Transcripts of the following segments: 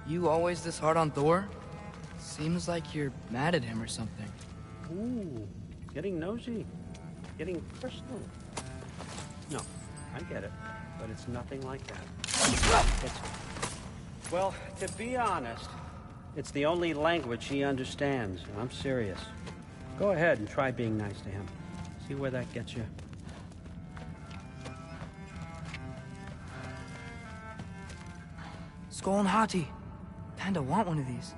You always this hard on Thor? Seems like you're mad at him or something. Ooh, getting nosy. Getting personal. No, I get it. But it's nothing like that. Well, to be honest, it's the only language he understands. And I'm serious. Go ahead and try being nice to him. See where that gets you. Skull and Hati. Kinda want one of these.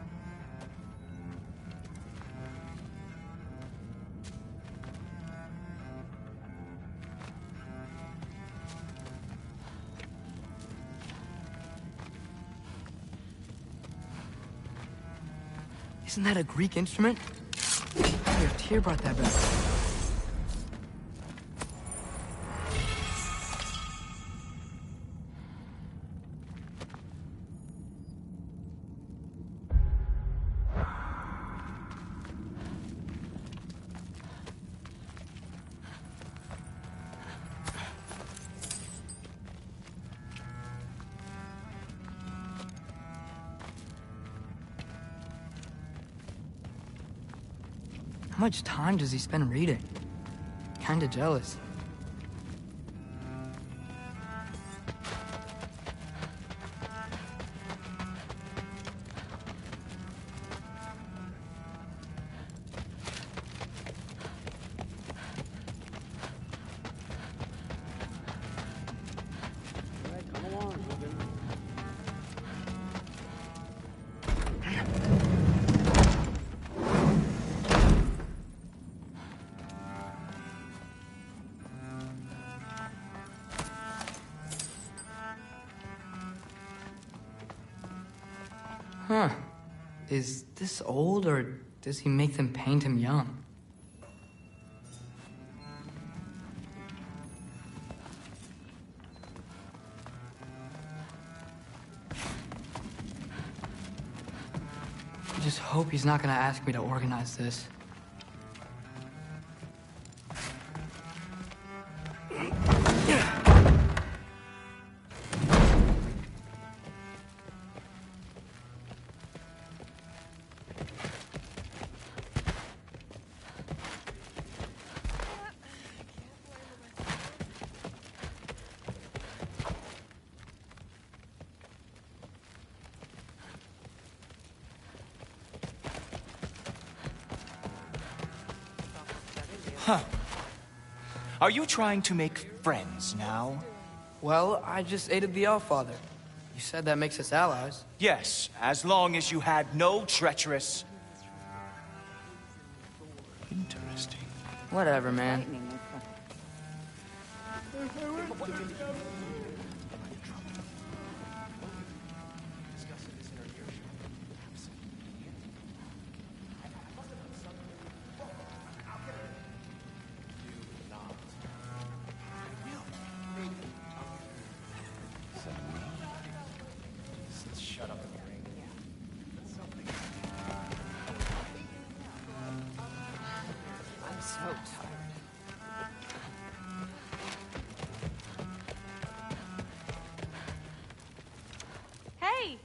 Isn't that a Greek instrument? Your tear brought that back. How much time does he spend reading? Kinda jealous. Huh. Is this old, or does he make them paint him young? I just hope he's not gonna ask me to organize this. Huh. Are you trying to make friends now? Well, I just aided the Allfather. You said that makes us allies. Yes, as long as you had no treacherous... Interesting. Whatever, man.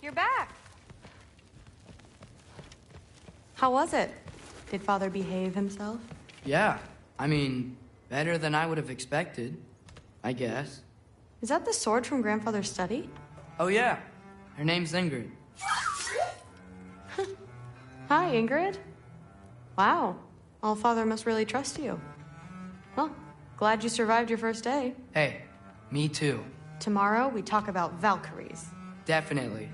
You're back. How was it? Did Father behave himself? Yeah. I mean, better than I would have expected, I guess. Is that the sword from Grandfather's study? Oh, yeah. Her name's Ingrid. Hi, Ingrid. Wow. Allfather must really trust you. Well, glad you survived your first day. Hey, me too. Tomorrow, we talk about Valkyries. Definitely.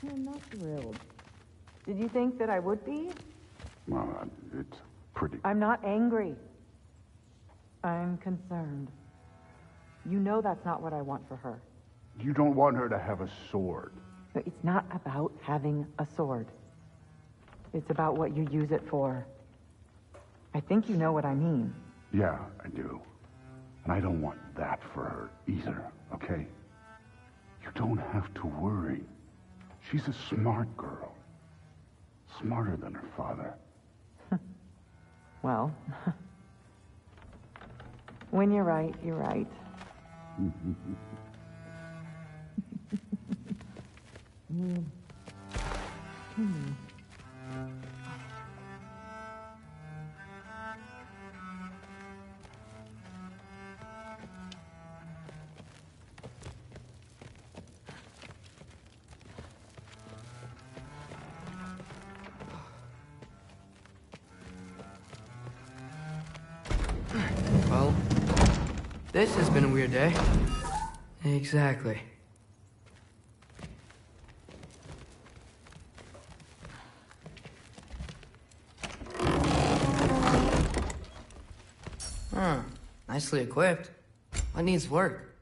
I'm not thrilled. Did you think that I would be? Well, it's pretty... I'm not angry. I'm concerned. You know that's not what I want for her. You don't want her to have a sword. But it's not about having a sword. It's about what you use it for. I think you know what I mean. Yeah, I do. And I don't want that for her either, okay? You don't have to worry. She's a smart girl. Smarter than her father. Well, when you're right, you're right. Well, this has been a weird day. Exactly. Huh. Nicely equipped. What needs work?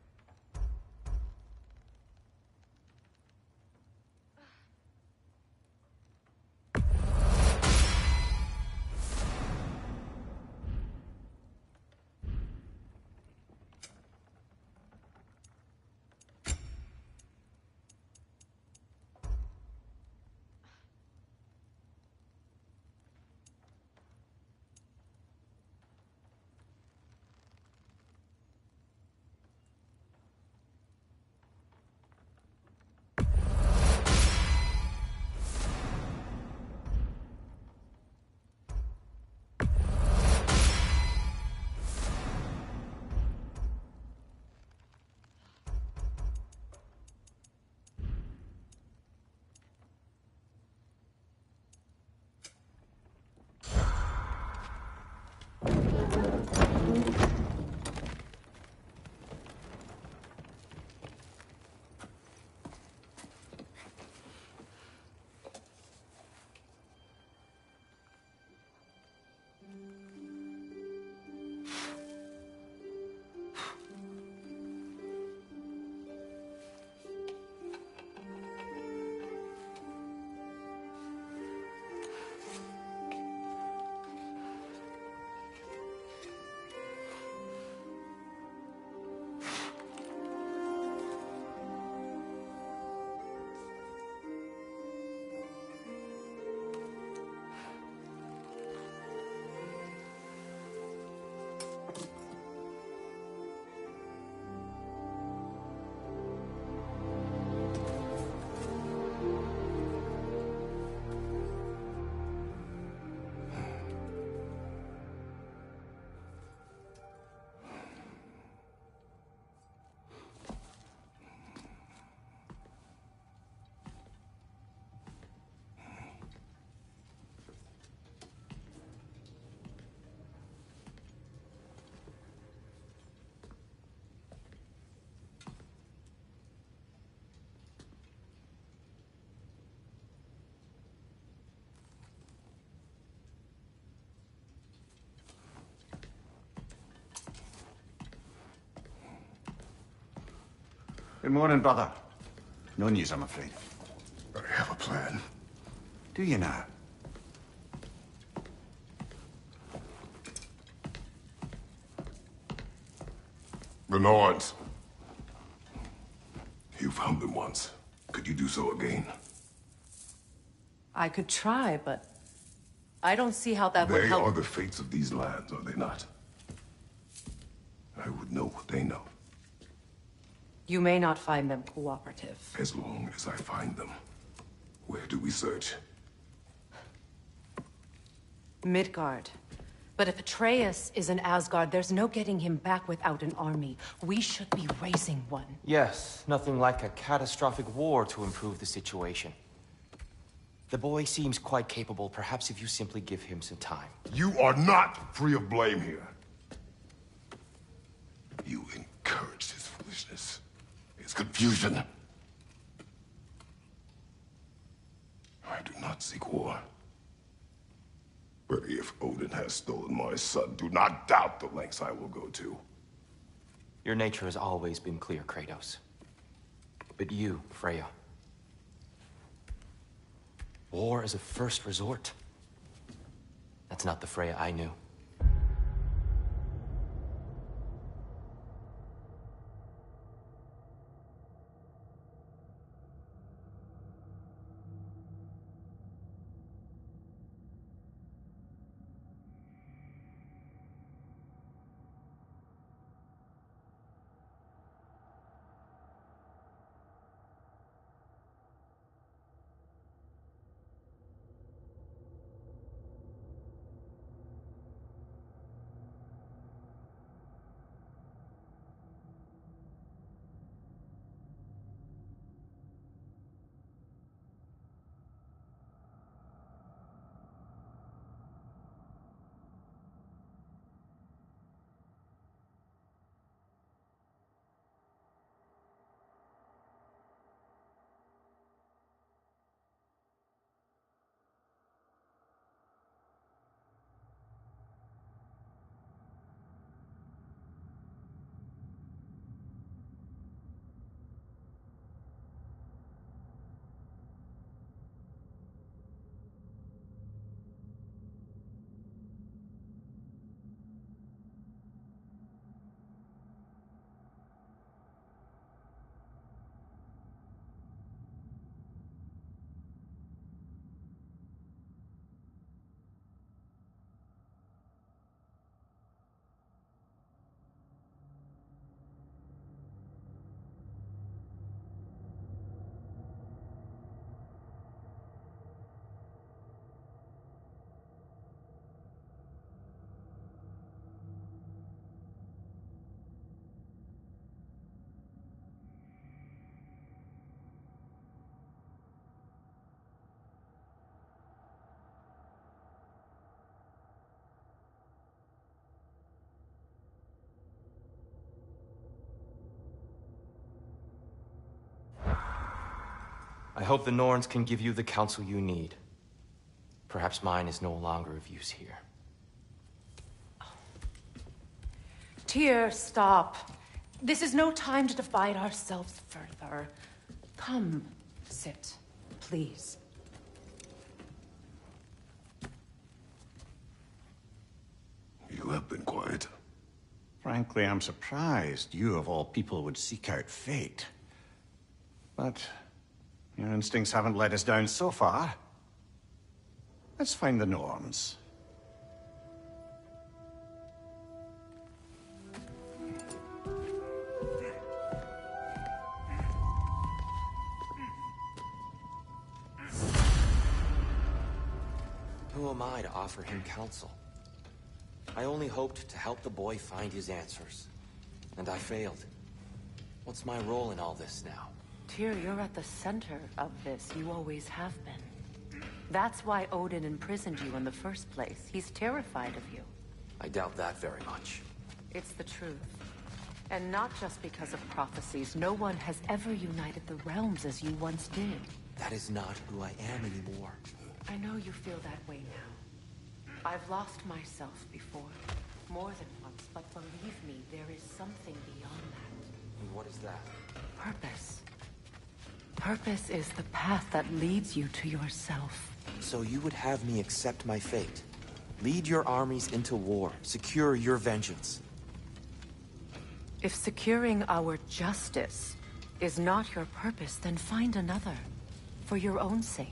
Good morning, brother. No news, I'm afraid. I have a plan. Do you now? The Nords. You found them once. Could you do so again? I could try, but I don't see how that would They help. are the fates of these lands, are they not? I would know what they know, You may not find them cooperative. as long as I find them. Where do we search? Midgard. But if Atreus is in Asgard, there's no getting him back without an army. We should be raising one. Yes, nothing like a catastrophic war to improve the situation. The boy seems quite capable, perhaps if you simply give him some time. You are not free of blame here. You encouraged his foolishness, his confusion. I do not seek war. But if Odin has stolen my son, do not doubt the lengths I will go to. Your nature has always been clear, Kratos. But you, Freya. War as a first resort. That's not the Freya I knew. I hope the Norns can give you the counsel you need. Perhaps mine is no longer of use here. Tyr, stop. This is no time to divide ourselves further. Come, sit, please. You have been quiet. Frankly, I'm surprised you of all people would seek out fate. But your instincts haven't let us down so far. Let's find the Norns. Who am I to offer him counsel? I only hoped to help the boy find his answers. And I failed. What's my role in all this now? Tyr, you're at the center of this. You always have been. That's why Odin imprisoned you in the first place. He's terrified of you. I doubt that very much. It's the truth. And not just because of prophecies. No one has ever united the realms as you once did. That is not who I am anymore. I know you feel that way now. I've lost myself before. More than once, but believe me, there is something beyond that. And what is that? Purpose. Purpose is the path that leads you to yourself. So you would have me accept my fate? Lead your armies into war, secure your vengeance. If securing our justice is not your purpose, then find another. For your own sake.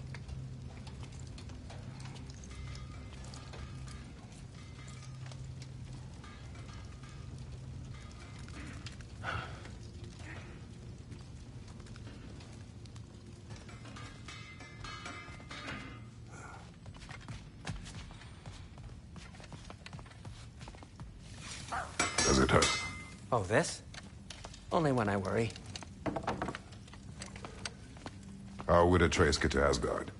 Does it hurt? Oh, this? Only when I worry. How would Atreus get to Asgard?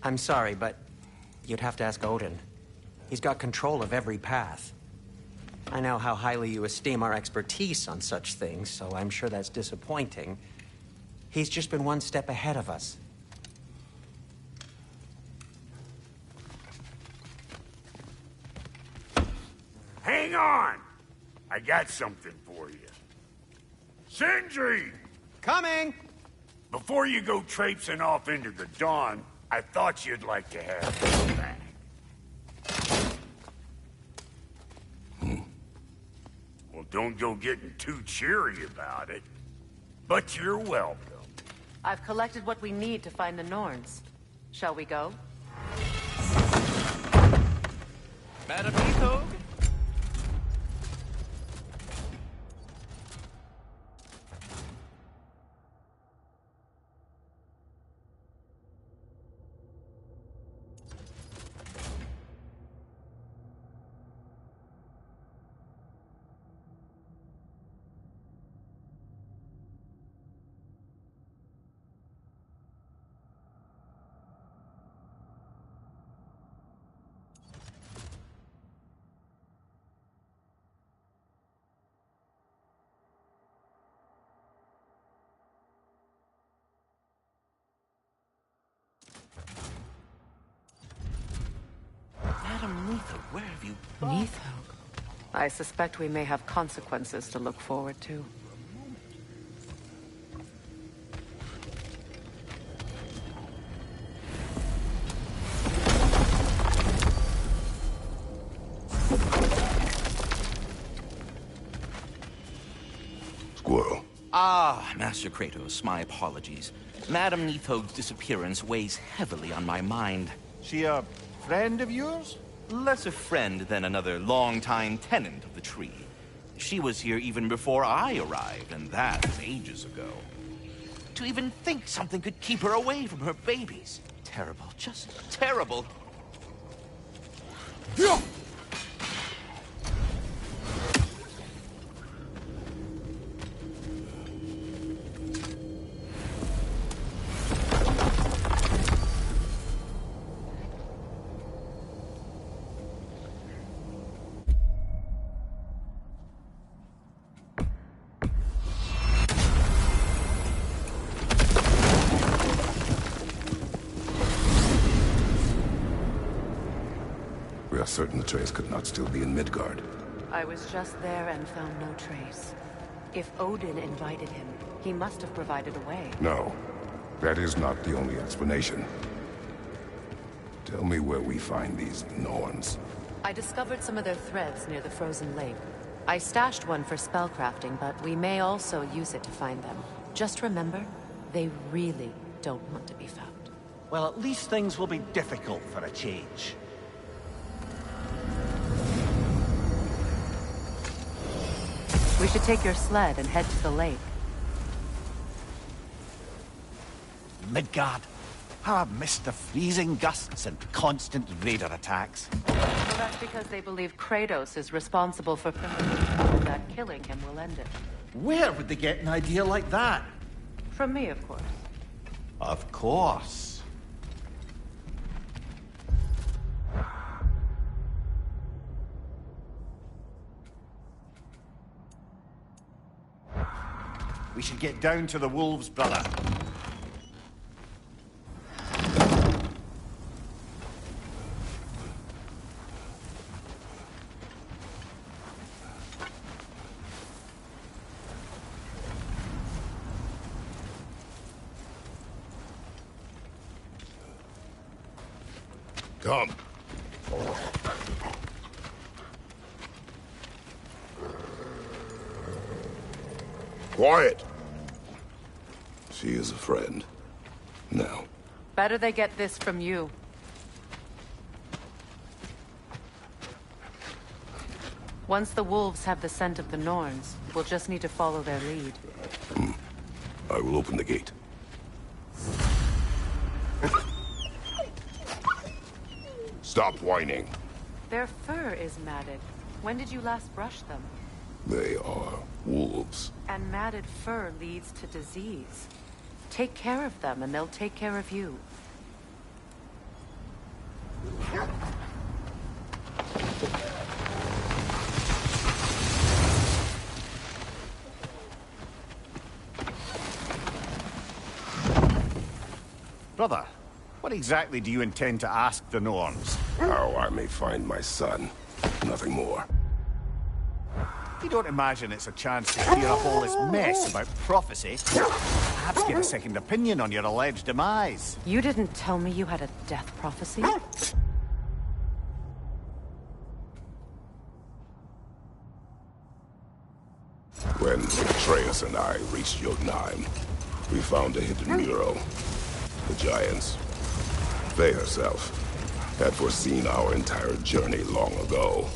I'm sorry, but you'd have to ask Odin. He's got control of every path. I know how highly you esteem our expertise on such things, so I'm sure that's disappointing. He's just been one step ahead of us. Hang on! I got something for you. Sindri! Coming! Before you go traipsing off into the dawn, I thought you'd like to have this back. Well, don't go getting too cheery about it. But you're welcome. I've collected what we need to find the Norns. Shall we go? Madam Nithog? Madam Nithog, where have you gone? Nithog? I suspect we may have consequences to look forward to. Squirrel. Ah, Master Kratos, my apologies. Madam Nithog's disappearance weighs heavily on my mind. She a friend of yours? Less a friend than another longtime tenant of the tree. She was here even before I arrived, and that was ages ago. To even think something could keep her away from her babies. Terrible, just terrible. certain the trace could not still be in Midgard. I was just there and found no trace. If Odin invited him, he must have provided a way. No, that is not the only explanation. Tell me where we find these Norns. I discovered some of their threads near the frozen lake. I stashed one for spellcrafting, but we may also use it to find them. Just remember, they really don't want to be found. Well, at least things will be difficult for a change. We should take your sled and head to the lake. Midgard. How I've missed the freezing gusts and constant raider attacks. Well, that's because they believe Kratos is responsible for and that killing him will end it. Where would they get an idea like that? From me, of course. Of course. We should get down to the wolves, brother. Come. Quiet. She is a friend. Now. Better they get this from you. Once the wolves have the scent of the Norns, we'll just need to follow their lead. I will open the gate. Stop whining. Their fur is matted. When did you last brush them? They are wolves. And matted fur leads to disease. Take care of them, and they'll take care of you. Brother, what exactly do you intend to ask the Norns? How I may find my son. Nothing more. You don't imagine it's a chance to clear up all this mess about prophecy? Perhaps get a second opinion on your alleged demise. You didn't tell me you had a death prophecy? When Atreus and I reached Jotunheim, we found a hidden mural. The Giants, they herself, had foreseen our entire journey long ago.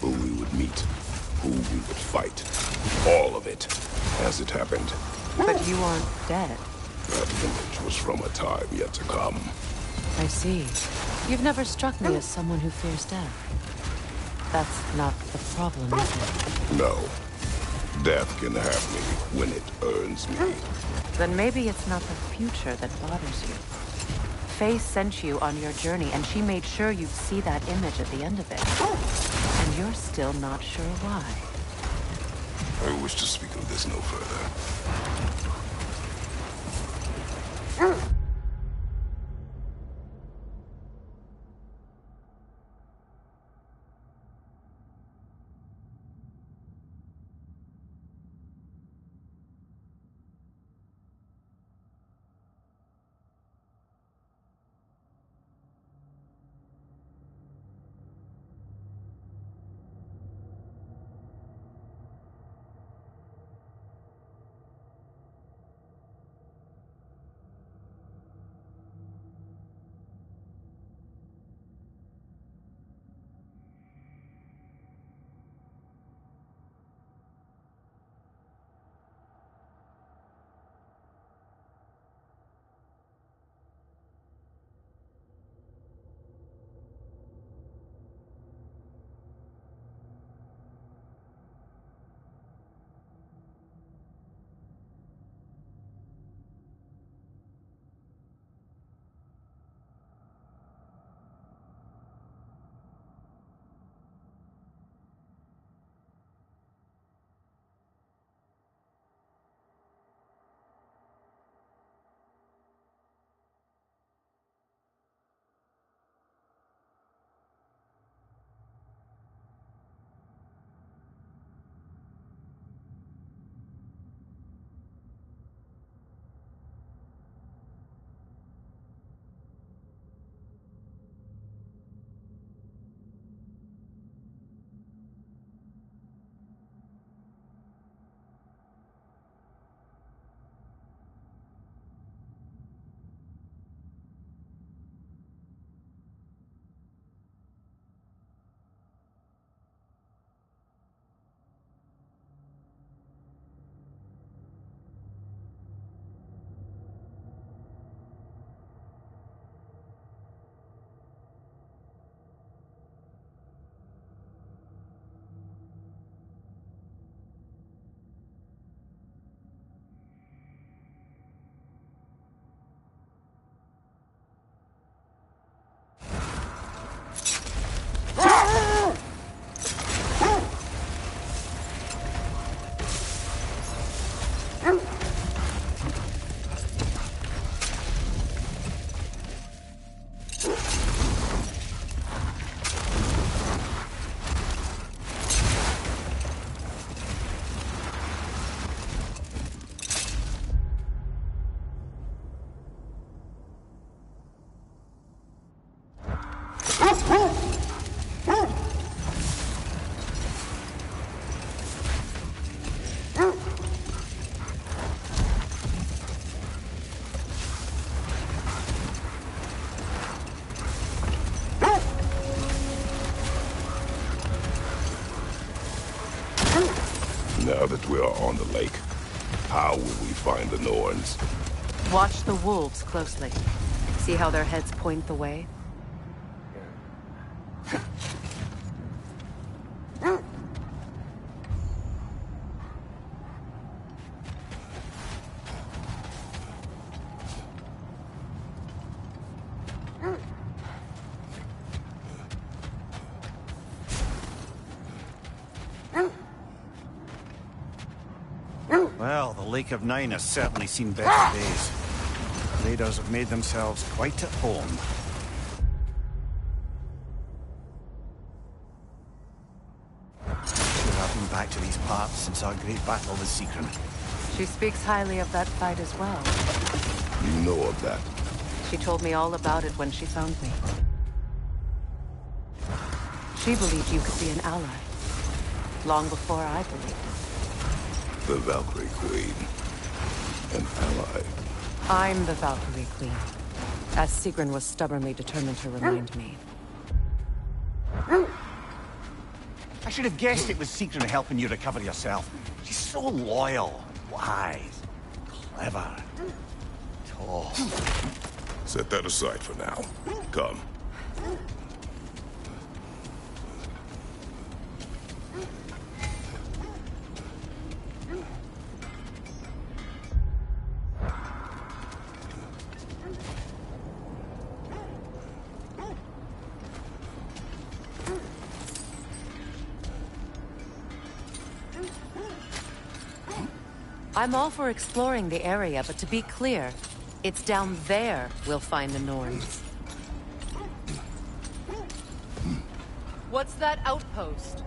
Who we would meet, who we would fight. All of it, as it happened. But you aren't dead. That image was from a time yet to come. I see. You've never struck me as someone who fears death. That's not the problem, is it? No. Death can have me when it earns me. Then maybe it's not the future that bothers you. Faye sent you on your journey, and she made sure you'd see that image at the end of it. And you're still not sure why. I wish to speak of this no further. Now that we are on the lake, how will we find the Norns? Watch the wolves closely. See how their heads point the way? Well, the Lake of Nine has certainly seen better days. Raiders have made themselves quite at home. Sure, I've been back to these parts since our great battle with Secret. She speaks highly of that fight as well. You know of that? She told me all about it when she found me. She believed you could be an ally. Long before I believed it. The Valkyrie Queen. An ally. I'm the Valkyrie Queen, as Sigrun was stubbornly determined to remind me. I should have guessed it was Secret helping you recover yourself. She's so loyal, wise, clever, tall. Set that aside for now. Come. I'm all for exploring the area, but to be clear, it's down there we'll find the Norns. What's that outpost?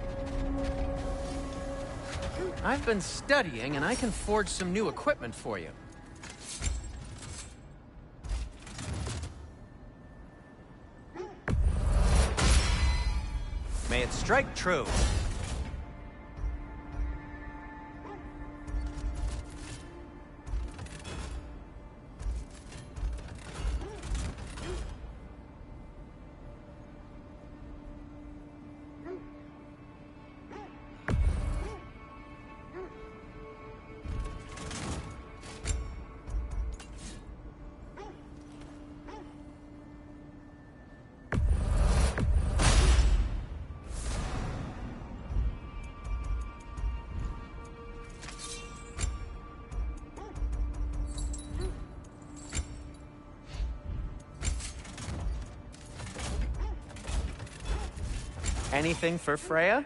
I've been studying, and I can forge some new equipment for you. May it strike true. Anything for Freya?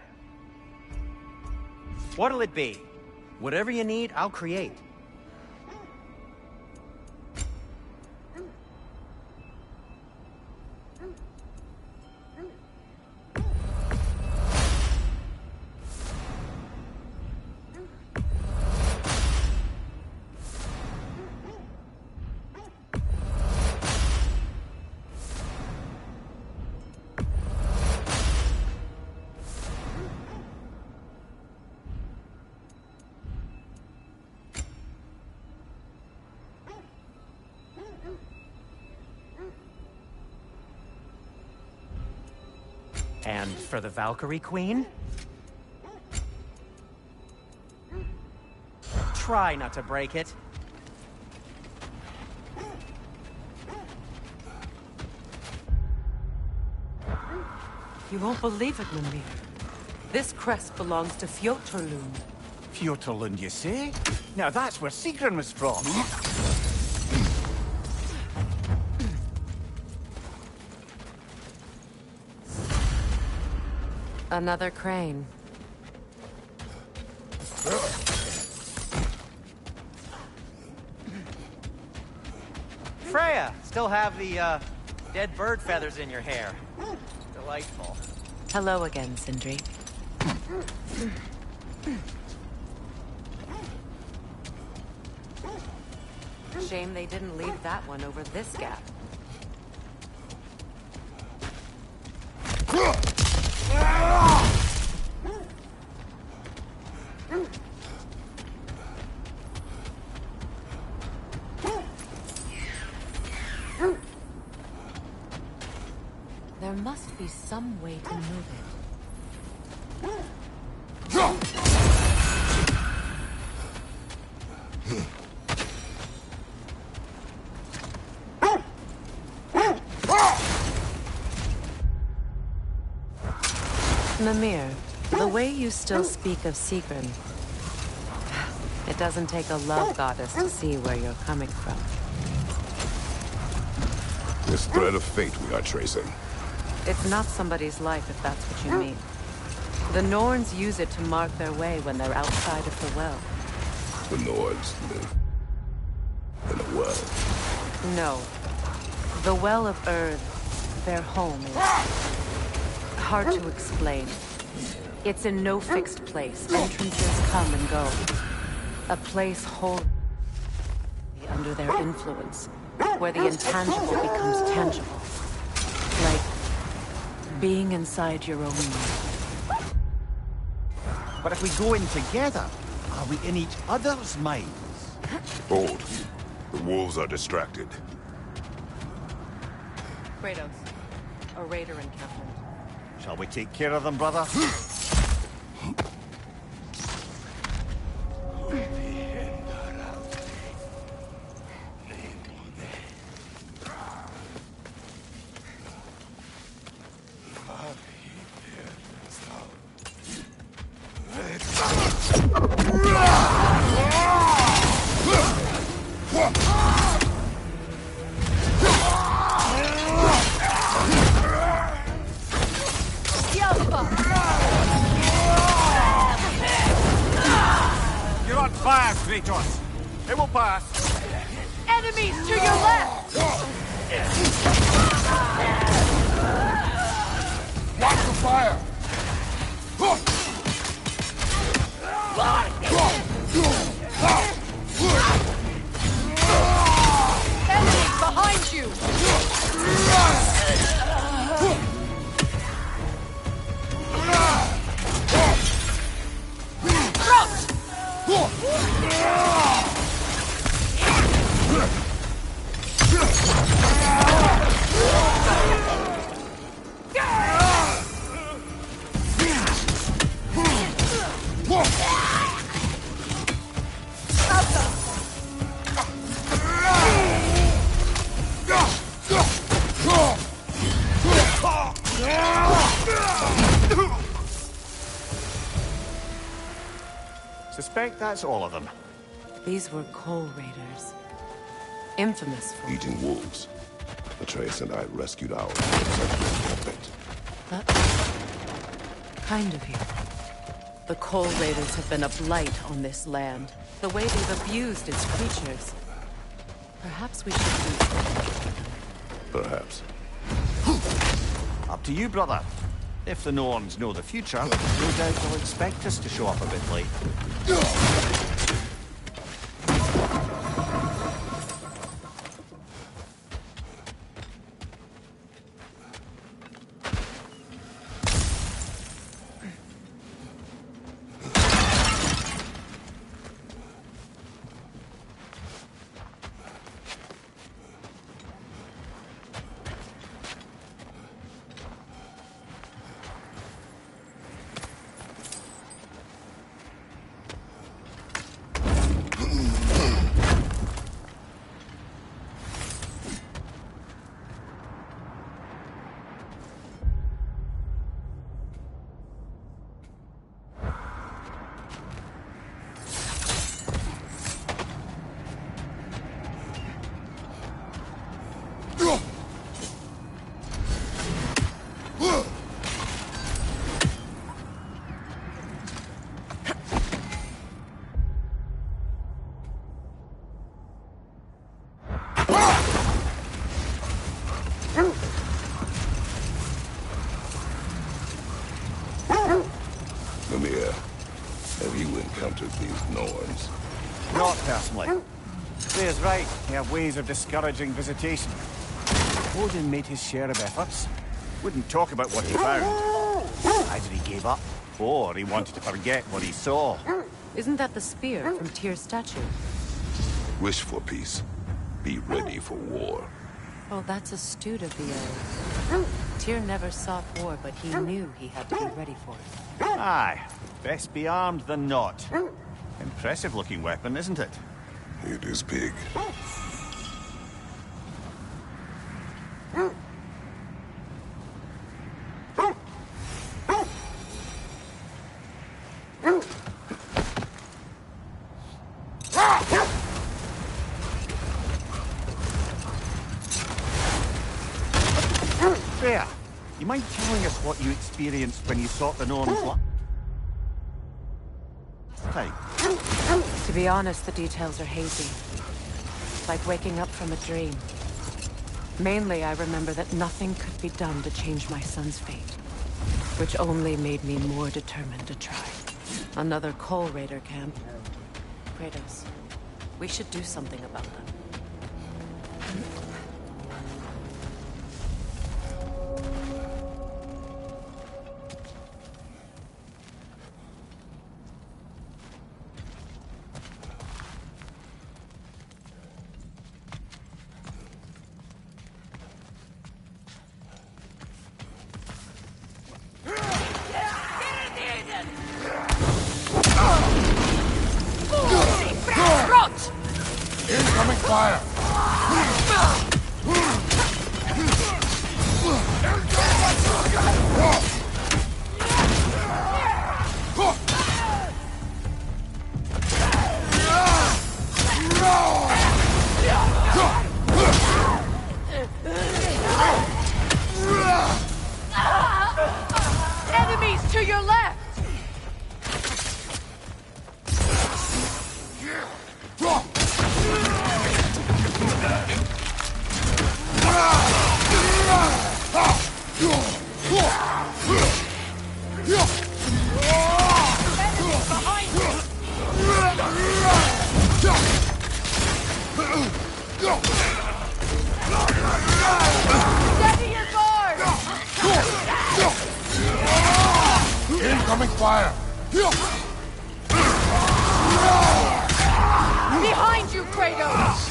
What'll it be? Whatever you need, I'll create. And for the Valkyrie Queen? Try not to break it. You won't believe it, Mimir. This crest belongs to Fjotorlund. Fjotorlund, you say? Now that's where Sigrun was from. Another crane. Freya, still have the, dead bird feathers in your hair. Delightful. Hello again, Sindri. Shame they didn't leave that one over this gap. There must be some way to move it. Mimir, the way you still speak of Sigrun, it doesn't take a love goddess to see where you're coming from. This thread of fate we are tracing. It's not somebody's life, if that's what you mean. The Norns use it to mark their way when they're outside of the well. The Nords live in a well. No. The Well of Erd, their home, is hard to explain. It's in no fixed place. Entrances come and go. A place wholly under their influence, where the intangible becomes tangible. Like being inside your own mind. But if we go in together, are we in each other's minds? Hold. The wolves are distracted. Kratos, a raider encampment. Shall we take care of them, brother? You're on fire, Kratos! It will pass! Enemies to your left! Watch the fire! Enemies behind you! Suspect that's all of them. These were coal raiders. Infamous for Eating wolves. Atreus and I rescued ours. kind of you. The coal raiders have been a blight on this land. The way they've abused its creatures. Perhaps we should do. Perhaps. Up to you, brother. If the Norns know the future, no doubt they'll expect us to show up a bit late. Mimir, have you encountered these Norns? Not personally. Freya's right. They have ways of discouraging visitation. Odin made his share of efforts. Wouldn't talk about what he found. Either he gave up, or he wanted to forget what he saw. Isn't that the spear from Tyr's statue? Wish for peace. Be ready for war. Oh, that's astute of the old. Tyr never sought war, but he knew he had to be ready for it. Aye. Best be armed than not. Impressive looking weapon, isn't it? It is big. Freya, you mind telling us what you experienced when you sought the Norns last time? To be honest, the details are hazy. Like waking up from a dream. Mainly, I remember that nothing could be done to change my son's fate. Which only made me more determined to try. Another Coal Raider camp. Kratos, we should do something about them. Incoming fire! Enemies to your left! Incoming fire! Behind you, Kratos!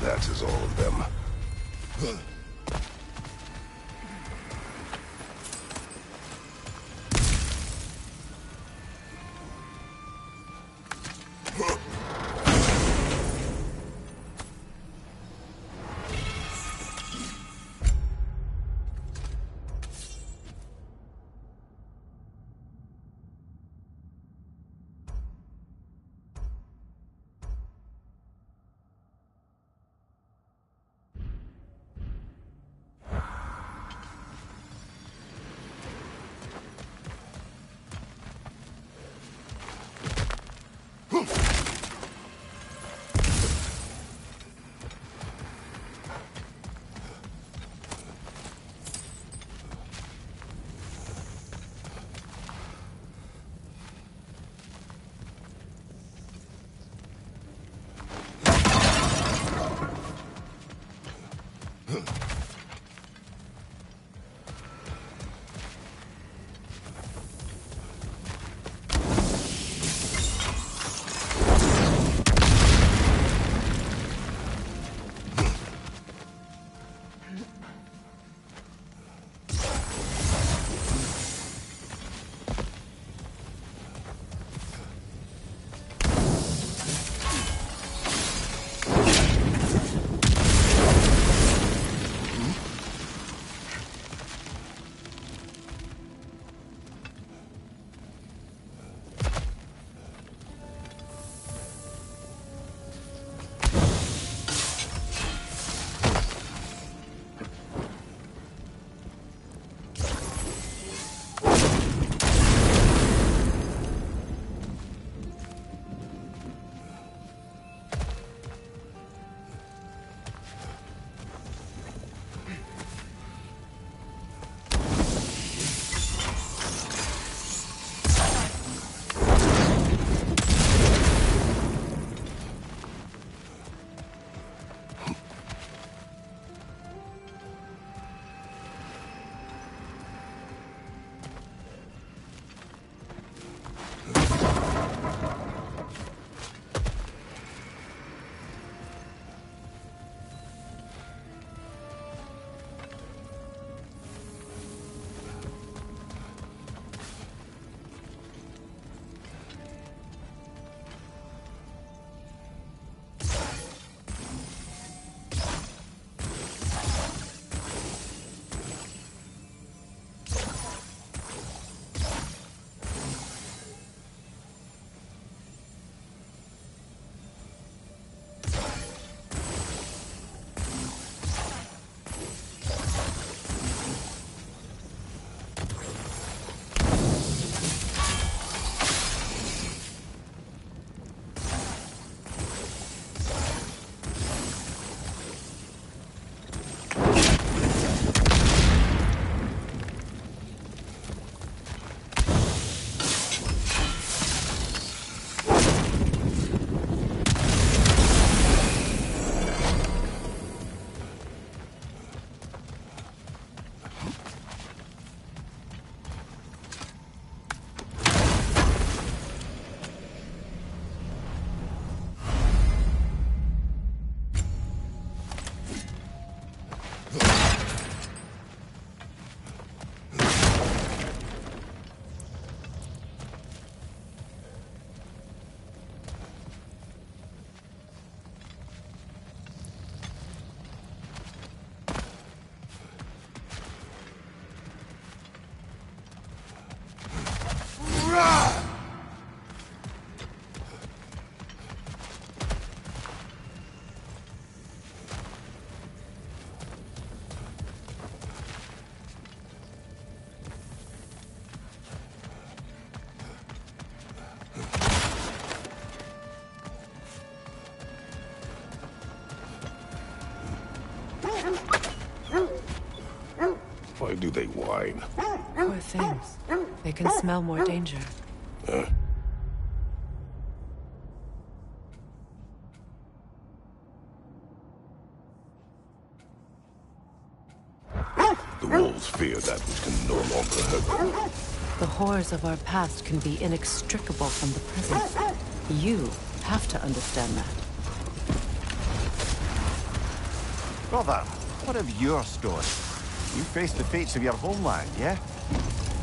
That is all of them. Why do they whine? Poor things. They can smell more danger. The wolves fear that which can no longer hurt them. The horrors of our past can be inextricable from the present. You have to understand that. Brother, what of your story? You faced the fates of your homeland, yeah?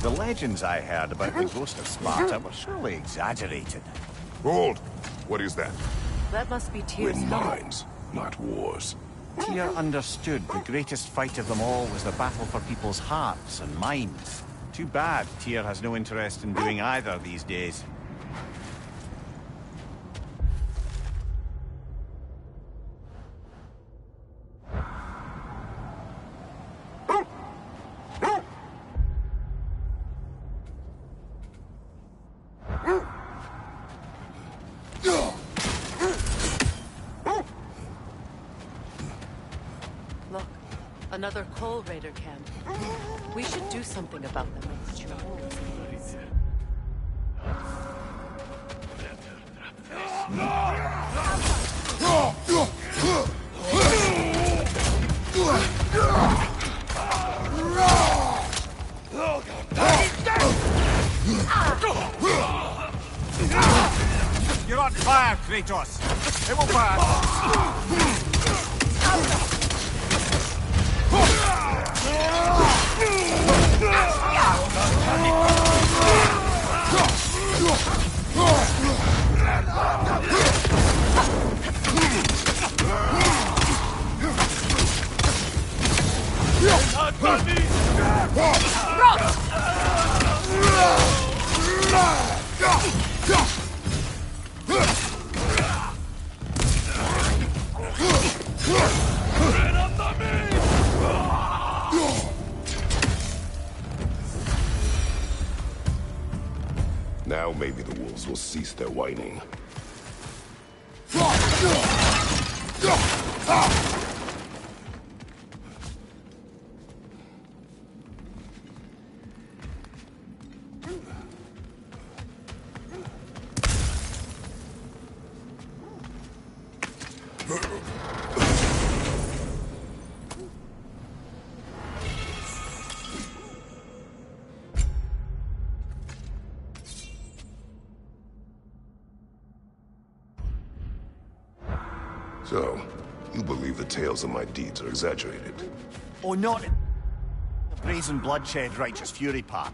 The legends I heard about the ghost of Sparta were surely exaggerated. Hold! What is that? That must be We're Tyr's helmet. mines, not wars. Tyr understood the greatest fight of them all was the battle for people's hearts and minds. Too bad Tyr has no interest in doing either these days. Look, another coal raider camp. We should do something about them. You're on fire, Kratos! It will pass! Now maybe the wolves will cease their whining. So, you believe the tales of my deeds are exaggerated? Oh, not the brazen bloodshed righteous fury part.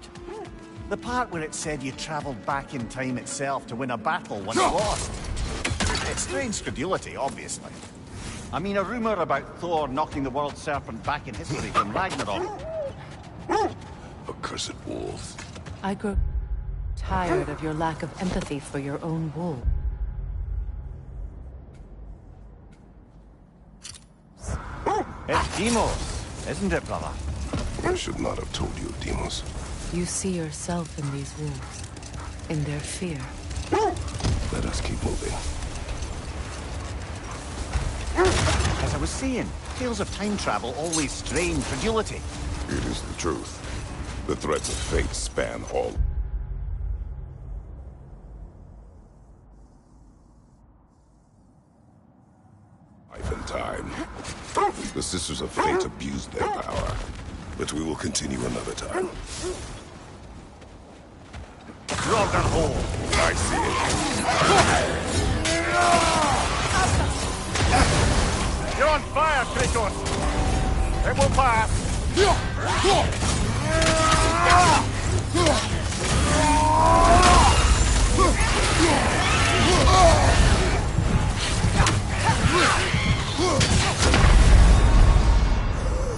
The part where it said you traveled back in time itself to win a battle once lost. It's strange credulity, obviously. I mean, a rumor about Thor knocking the world serpent back in history from Ragnarok. Accursed wolves. I grow tired of your lack of empathy for your own wool. It's Demos, isn't it, brother? I should not have told you, Demos. You see yourself in these wolves, in their fear. Let us keep moving. As I was saying, tales of time travel always strain credulity. It is the truth. The threats of fate span all. Life and time. The Sisters of Fate abused their power, but we will continue another time. Ragnarok! I see it. You're on fire, Kratos! It will pass!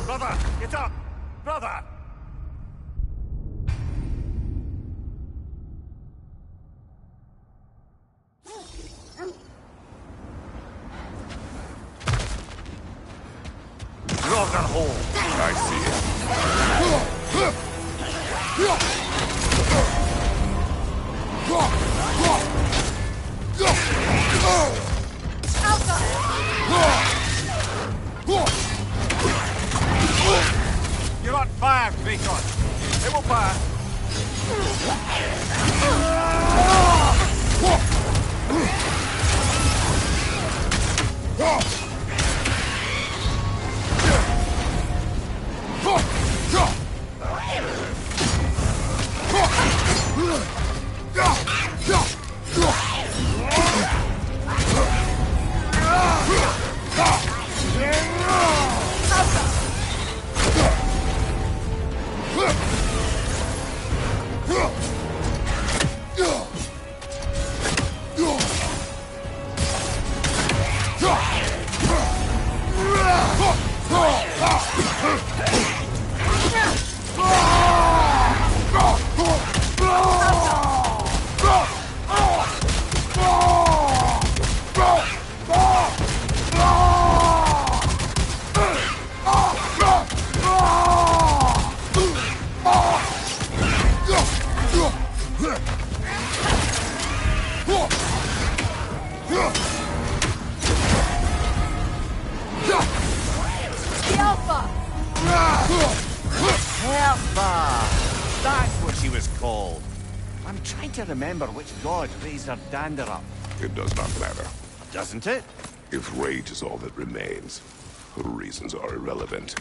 Brother, get up! Brother! Ragnarok! I see it. Attack, Bacon! They will pass! That's what she was called. I'm trying to remember which god raised her dander up. It does not matter. Doesn't it? If rage is all that remains, her reasons are irrelevant.